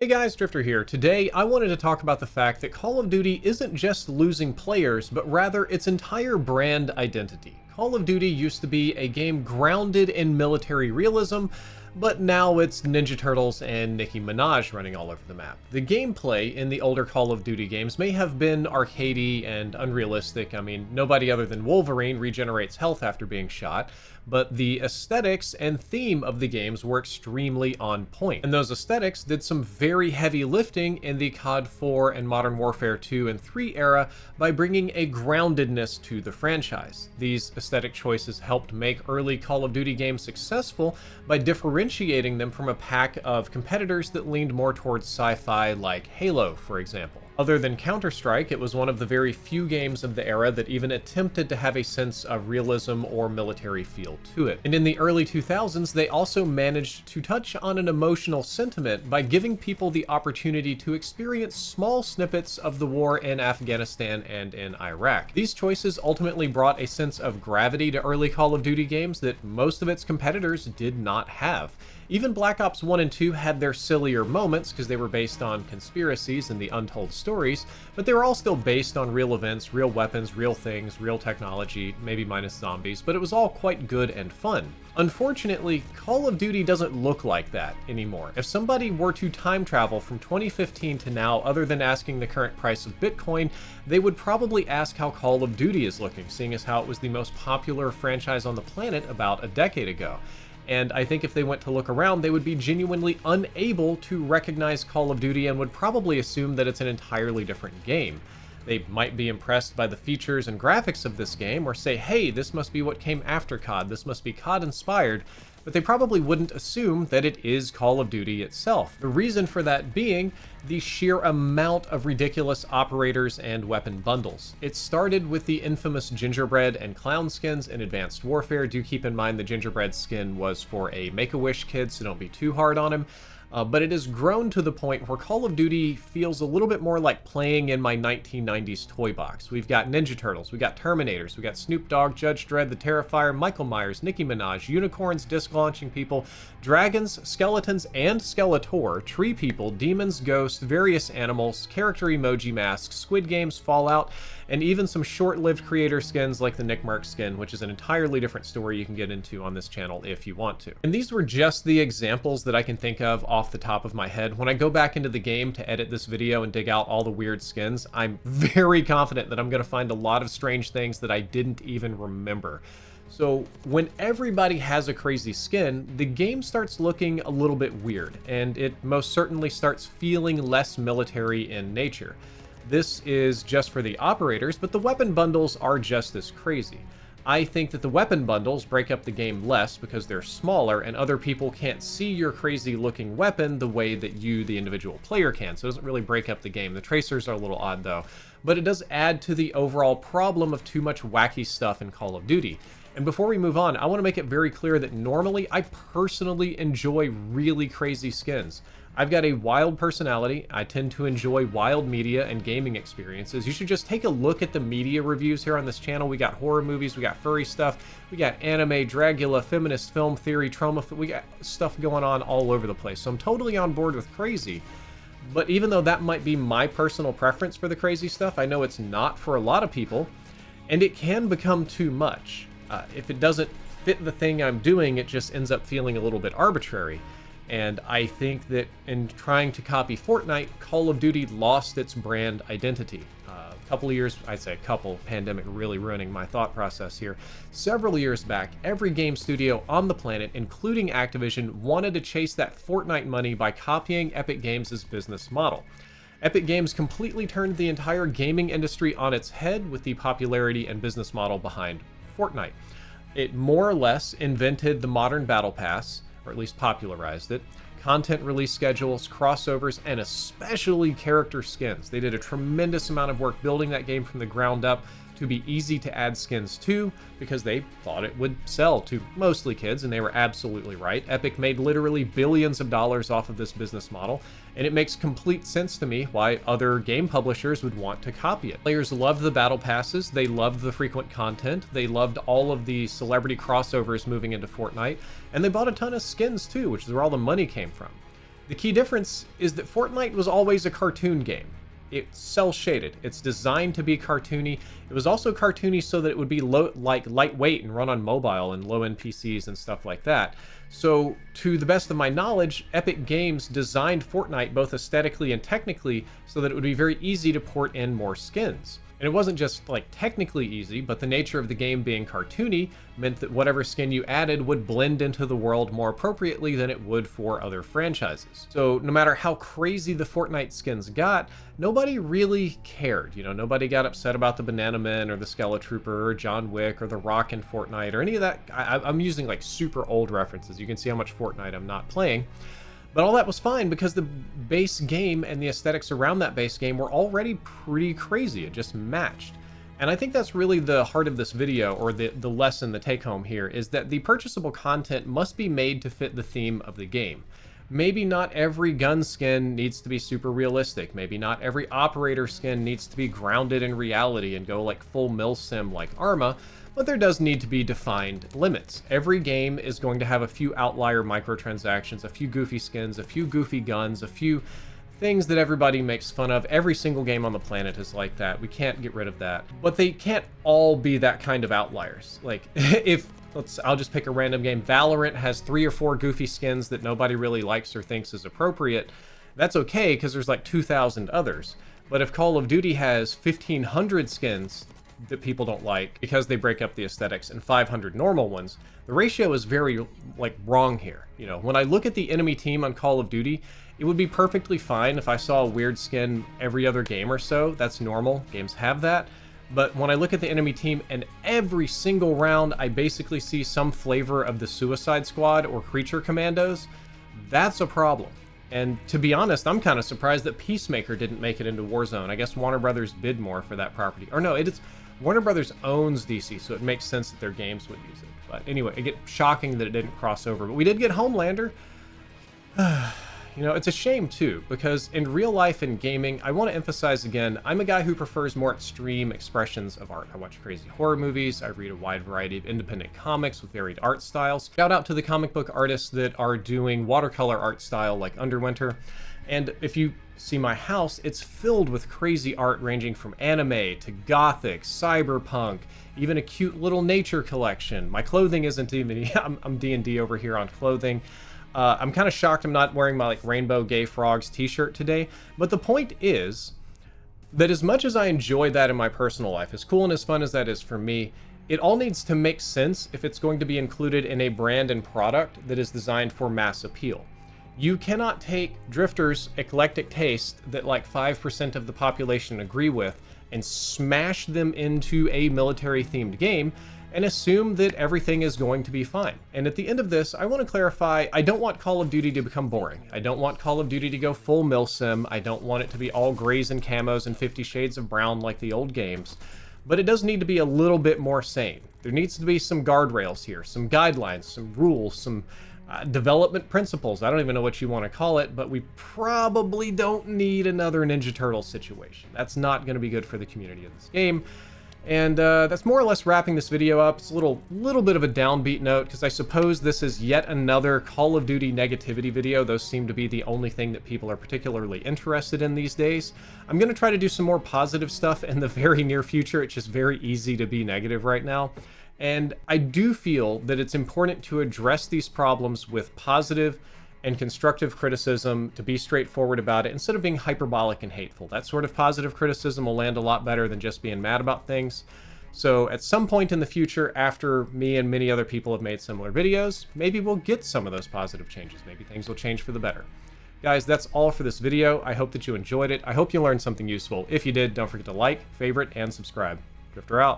Hey guys, Drifter here. Today I wanted to talk about the fact that Call of Duty isn't just losing players, but rather its entire brand identity. Call of Duty used to be a game grounded in military realism, but now it's Ninja Turtles and Nicki Minaj running all over the map. The gameplay in the older Call of Duty games may have been arcadey and unrealistic. I mean, nobody other than Wolverine regenerates health after being shot, but the aesthetics and theme of the games were extremely on point. And those aesthetics did some very heavy lifting in the COD 4 and Modern Warfare 2 and 3 era by bringing a groundedness to the franchise. These aesthetic choices helped make early Call of Duty games successful by differentiating them from a pack of competitors that leaned more towards sci-fi, like Halo, for example. Other than Counter-Strike, it was one of the very few games of the era that even attempted to have a sense of realism or military feel to it. And in the early 2000s, they also managed to touch on an emotional sentiment by giving people the opportunity to experience small snippets of the war in Afghanistan and in Iraq. These choices ultimately brought a sense of gravity to early Call of Duty games that most of its competitors did not have. Even Black Ops 1 and 2 had their sillier moments because they were based on conspiracies and the untold stories, but they were all still based on real events, real weapons, real things, real technology, maybe minus zombies, but it was all quite good and fun. Unfortunately, Call of Duty doesn't look like that anymore. If somebody were to time travel from 2015 to now, other than asking the current price of Bitcoin, they would probably ask how Call of Duty is looking, seeing as how it was the most popular franchise on the planet about a decade ago. And I think if they went to look around, they would be genuinely unable to recognize Call of Duty and would probably assume that it's an entirely different game. They might be impressed by the features and graphics of this game, or say, hey, this must be what came after COD, this must be COD inspired, but they probably wouldn't assume that it is Call of Duty itself. The reason for that being the sheer amount of ridiculous operators and weapon bundles. It started with the infamous gingerbread and clown skins in Advanced Warfare. Do keep in mind the gingerbread skin was for a Make-A-Wish kid, so don't be too hard on him. But it has grown to the point where Call of Duty feels a little bit more like playing in my 1990s toy box. We've got Ninja Turtles, we've got Terminators, we've got Snoop Dogg, Judge Dredd, the Terrifier, Michael Myers, Nicki Minaj, unicorns, disc launching people, dragons, skeletons, and Skeletor, tree people, demons, ghosts, various animals, character emoji masks, Squid Games, Fallout, and even some short-lived creator skins like the Nick Mark skin, which is an entirely different story you can get into on this channel if you want to. And these were just the examples that I can think of off the top of my head. When I go back into the game to edit this video and dig out all the weird skins, I'm very confident that I'm going to find a lot of strange things that I didn't even remember. So when everybody has a crazy skin, the game starts looking a little bit weird, and it most certainly starts feeling less military in nature. This is just for the operators, but the weapon bundles are just as crazy. I think that the weapon bundles break up the game less because they're smaller and other people can't see your crazy looking weapon the way that you, the individual player, can, so it doesn't really break up the game. The tracers are a little odd though, but it does add to the overall problem of too much wacky stuff in Call of Duty. And before we move on, I want to make it very clear that normally I personally enjoy really crazy skins. I've got a wild personality. I tend to enjoy wild media and gaming experiences. You should just take a look at the media reviews here on this channel. We got horror movies, we got furry stuff, we got anime, Dragula, feminist film theory, trauma, we got stuff going on all over the place. So I'm totally on board with crazy. But even though that might be my personal preference for the crazy stuff, I know it's not for a lot of people, and it can become too much. If it doesn't fit the thing I'm doing, it just ends up feeling a little bit arbitrary. And I think that in trying to copy Fortnite, Call of Duty lost its brand identity. A couple of years, I'd say a couple, pandemic really ruining my thought process here. Several years back, every game studio on the planet, including Activision, wanted to chase that Fortnite money by copying Epic Games' business model. Epic Games completely turned the entire gaming industry on its head with the popularity and business model behind Fortnite. It more or less invented the modern battle pass, or at least popularized it, content release schedules, crossovers, and especially character skins. They did a tremendous amount of work building that game from the ground up to be easy to add skins to because they thought it would sell to mostly kids, and they were absolutely right. Epic made literally billions of dollars off of this business model, and it makes complete sense to me why other game publishers would want to copy it. Players loved the battle passes, they loved the frequent content, they loved all of the celebrity crossovers moving into Fortnite, and they bought a ton of skins too, which is where all the money came from. The key difference is that Fortnite was always a cartoon game. It's cel-shaded. It's designed to be cartoony. It was also cartoony so that it would be lightweight and run on mobile and low-end PCs and stuff like that. So, to the best of my knowledge, Epic Games designed Fortnite both aesthetically and technically so that it would be very easy to port in more skins. And it wasn't just like technically easy, but the nature of the game being cartoony meant that whatever skin you added would blend into the world more appropriately than it would for other franchises. So no matter how crazy the Fortnite skins got, nobody really cared. You know, nobody got upset about the Banana Man or the Skeletrooper or John Wick or the Rock in Fortnite or any of that. I'm using like super old references. You can see how much Fortnite I'm not playing. But all that was fine because the base game and the aesthetics around that base game were already pretty crazy. It just matched. And I think that's really the heart of this video, or the lesson, the take home here, is that the purchasable content must be made to fit the theme of the game. Maybe not every gun skin needs to be super realistic. Maybe not every operator skin needs to be grounded in reality and go like full milsim like Arma, but there does need to be defined limits. Every game is going to have a few outlier microtransactions, a few goofy skins, a few goofy guns, a few things that everybody makes fun of. Every single game on the planet is like that. We can't get rid of that. But they can't all be that kind of outliers. Like, I'll just pick a random game. Valorant has 3 or 4 goofy skins that nobody really likes or thinks is appropriate. That's okay, because there's like 2,000 others. But if Call of Duty has 1,500 skins that people don't like because they break up the aesthetics and 500 normal ones, the ratio is very wrong here. You know, when I look at the enemy team on Call of Duty, it would be perfectly fine if I saw a weird skin every other game or so. That's normal. Games have that. But when I look at the enemy team and every single round I basically see some flavor of the Suicide Squad or Creature Commandos, that's a problem. And to be honest, I'm kind of surprised that Peacemaker didn't make it into Warzone. I guess Warner Brothers bid more for that property. Or no, Warner Brothers owns DC, so it makes sense that their games would use it. But anyway, it gets shocking that it didn't cross over. But we did get Homelander. You know, it's a shame too, because in real life and gaming, I want to emphasize again, I'm a guy who prefers more extreme expressions of art. I watch crazy horror movies, I read a wide variety of independent comics with varied art styles. Shout out to the comic book artists that are doing watercolor art style like Underwinter. And if you see my house, it's filled with crazy art ranging from anime to gothic, cyberpunk, even a cute little nature collection. My clothing isn't even, I'm D&D over here on clothing. I'm kind of shocked I'm not wearing my Rainbow Gay Frogs t-shirt today, but the point is that as much as I enjoy that in my personal life, as cool and as fun as that is for me, it all needs to make sense if it's going to be included in a brand and product that is designed for mass appeal. You cannot take Drifter's eclectic taste that 5% of the population agree with and smash them into a military-themed game and assume that everything is going to be fine. And at the end of this, I want to clarify, I don't want Call of Duty to become boring. I don't want Call of Duty to go full milsim. I don't want it to be all grays and camos and 50 shades of brown like the old games. But it does need to be a little bit more sane. There needs to be some guardrails here, some guidelines, some rules, some development principles. I don't even know what you want to call it, but we probably don't need another Ninja Turtle situation. That's not going to be good for the community of this game. And that's more or less wrapping this video up. It's a little bit of a downbeat note, because I suppose this is yet another Call of Duty negativity video. Those seem to be the only thing that people are particularly interested in these days. I'm going to try to do some more positive stuff in the very near future. It's just very easy to be negative right now. And I do feel that it's important to address these problems with positive and constructive criticism, to be straightforward about it instead of being hyperbolic and hateful. That sort of positive criticism will land a lot better than just being mad about things. So at some point in the future, after me and many other people have made similar videos, maybe we'll get some of those positive changes. Maybe things will change for the better. Guys, that's all for this video. I hope that you enjoyed it. I hope you learned something useful. If you did, don't forget to like, favorite, and subscribe. Drifter out.